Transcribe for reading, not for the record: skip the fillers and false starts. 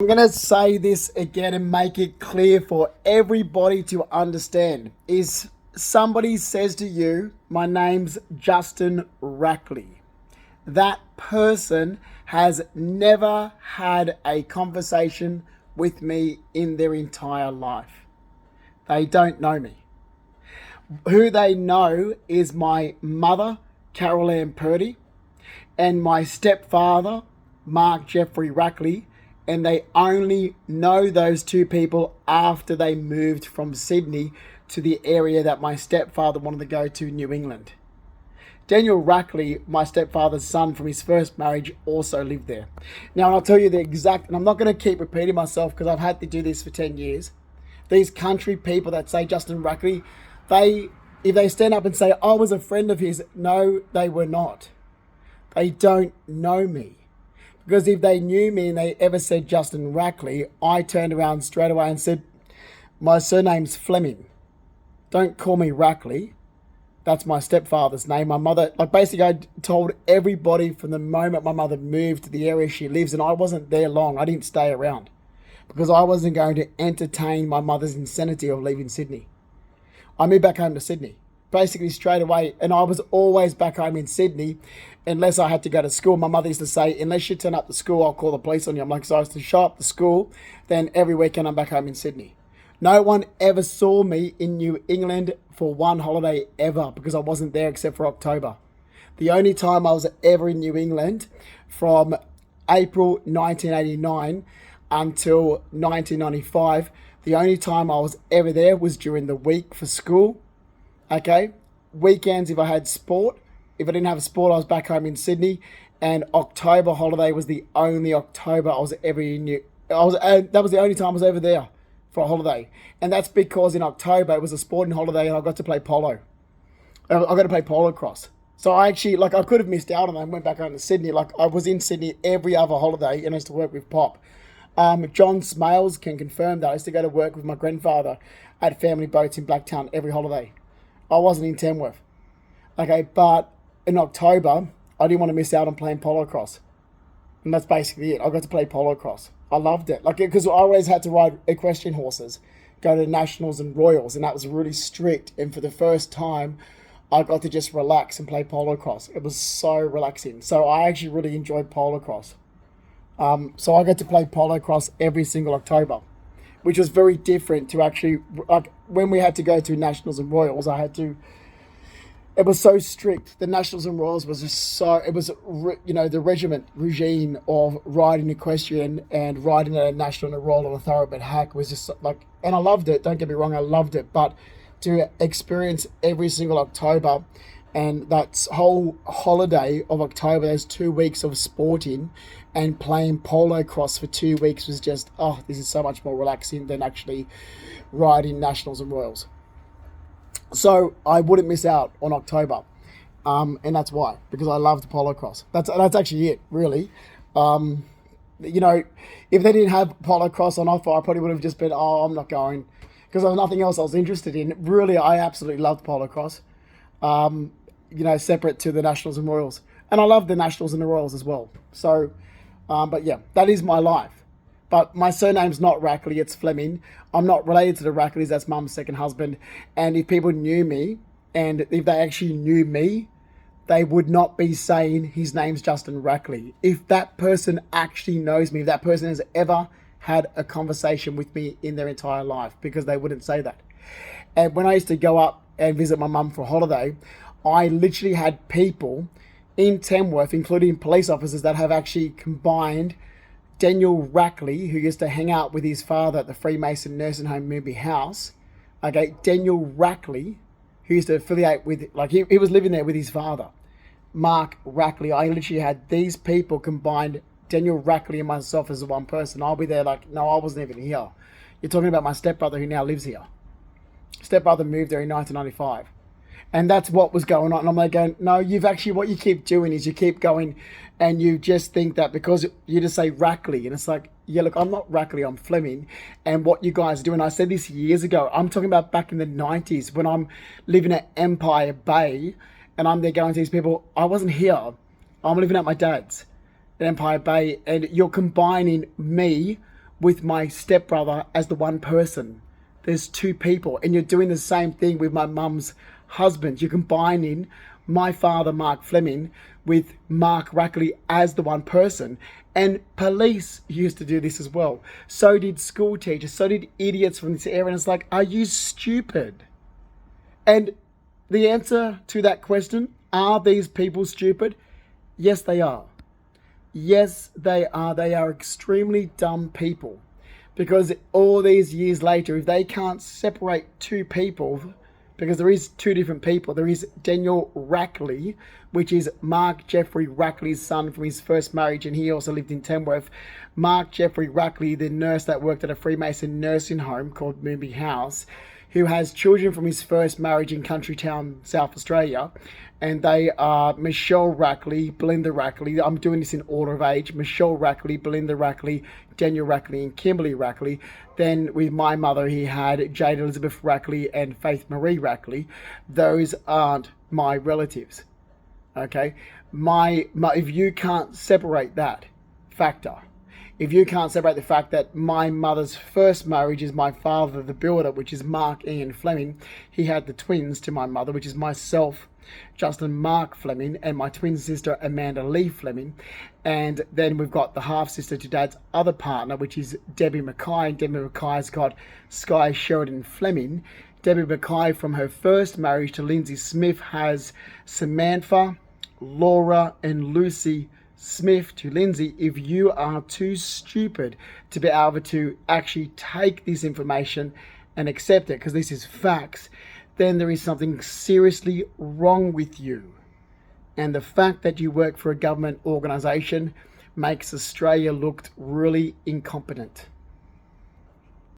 I'm going to say this again and make it clear for everybody to understand. Is somebody says to you, my name's Justin Rackley. That person has never had a conversation with me in their entire life. They don't know me. Who they know is my mother, Carol Ann Purdy, and my stepfather, Mark Jeffrey Rackley, and they only know those two people after they moved from Sydney to the area that my stepfather wanted to go to, New England. Daniel Rackley, my stepfather's son from his first marriage, also lived there. Now, I'll tell you the exact, and I'm not going to keep repeating myself because I've had to do this for 10 years. These country people that say Justin Rackley, if they stand up and say, I was a friend of his, no, they were not. They don't know me. Because if they knew me and they ever said Justin Rackley, I turned around straight away and said, my surname's Fleming. Don't call me Rackley. That's my stepfather's name. My mother, basically I told everybody from the moment my mother moved to the area she lives, and I wasn't there long. I didn't stay around because I wasn't going to entertain my mother's insanity of leaving Sydney. I moved back home to Sydney, basically straight away. And I was always back home in Sydney unless I had to go to school. My mother used to say, unless you turn up to school, I'll call the police on you. I'm like, so I used to show up to school, then every weekend I'm back home in Sydney. No one ever saw me in New England for one holiday ever because I wasn't there except for October. The only time I was ever in New England from April 1989 until 1995, the only time I was ever there was during the week for school. Okay, weekends if I had sport. If I didn't have a sport, I was back home in Sydney. And October holiday was the only October I was ever in. That was the only time I was ever there for a holiday. And that's because in October it was a sporting holiday and I got to play polo. I got to play polo cross. So I actually, I could have missed out on that and went back home to Sydney. I was in Sydney every other holiday and I used to work with Pop. John Smales can confirm that I used to go to work with my grandfather at family boats in Blacktown every holiday. I wasn't in Tamworth. Okay, but in October, I didn't want to miss out on playing polo cross. And that's basically it. I got to play polo cross. I loved it. Because I always had to ride equestrian horses, go to nationals and royals, and that was really strict. And for the first time, I got to just relax and play polo cross. It was so relaxing. So I actually really enjoyed polo cross. So I got to play polo cross every single October, which was very different to actually, when we had to go to nationals and royals, it was so strict. The nationals and royals was just so, the regime of riding equestrian and riding at a national and a royal on a thoroughbred hack was just and I loved it. Don't get me wrong, I loved it. But to experience every single October and that whole holiday of October, those 2 weeks of sporting and playing polo cross for 2 weeks was just, this is so much more relaxing than actually riding nationals and royals. So I wouldn't miss out on October. And that's why, because I loved polo cross. That's actually it, really. If they didn't have polo cross on offer, I probably would have just been, I'm not going, because there was nothing else I was interested in. Really, I absolutely loved polo cross. Separate to the nationals and royals. And I love the nationals and the royals as well. So, but yeah, that is my life. But my surname's not Rackley, it's Fleming. I'm not related to the Rackleys, that's Mum's second husband. And if people knew me, and if they actually knew me, they would not be saying his name's Justin Rackley. If that person actually knows me, if that person has ever had a conversation with me in their entire life, because they wouldn't say that. And when I used to go up and visit my mum for a holiday, I literally had people in Tamworth, including police officers, that have actually combined Daniel Rackley, who used to hang out with his father at the Freemason Nursing Home Moonby House. Okay, Daniel Rackley, who used to affiliate with, he was living there with his father, Mark Rackley. I literally had these people combined, Daniel Rackley and myself as one person. I'll be there no, I wasn't even here. You're talking about my stepbrother who now lives here. Stepbrother moved there in 1995. And that's what was going on. And I'm going, no, what you keep doing is you keep going and you just think that because you just say Rackley, and it's yeah, look, I'm not Rackley, I'm Fleming. And what you guys do, and I said this years ago, I'm talking about back in the 90s when I'm living at Empire Bay and I'm there going to these people, I wasn't here. I'm living at my dad's at Empire Bay, and you're combining me with my stepbrother as the one person. There's two people, and you're doing the same thing with my mum's husband. You're combining my father, Mark Fleming, with Mark Rackley as the one person. And police used to do this as well. So did school teachers. So did idiots from this area. And it's like, are you stupid? And the answer to that question, are these people stupid? Yes, they are. Yes, they are. They are extremely dumb people. Because all these years later, if they can't separate two people, because there is two different people. There is Daniel Rackley, which is Mark Jeffrey Rackley's son from his first marriage, and he also lived in Tamworth. Mark Jeffrey Rackley, the nurse that worked at a Freemason nursing home called Moonby House, who has children from his first marriage in Country Town, South Australia. And they are Michelle Rackley, Belinda Rackley. I'm doing this in order of age. Michelle Rackley, Belinda Rackley, Daniel Rackley, and Kimberly Rackley. Then with my mother, he had Jade Elizabeth Rackley and Faith Marie Rackley. Those aren't my relatives. Okay? If you can't separate that factor, if you can't separate the fact that my mother's first marriage is my father, the builder, which is Mark Ian Fleming. He had the twins to my mother, which is myself, Justin Mark Fleming, and my twin sister, Amanda Lee Fleming. And then we've got the half-sister to Dad's other partner, which is Debbie Mackay. And Debbie Mackay's got Sky Sheridan Fleming. Debbie Mackay, from her first marriage to Lindsay Smith, has Samantha, Laura, and Lucy Smith to Lindsay. If you are too stupid to be able to actually take this information and accept it, because this is facts, then there is something seriously wrong with you. And the fact that you work for a government organisation makes Australia look really incompetent.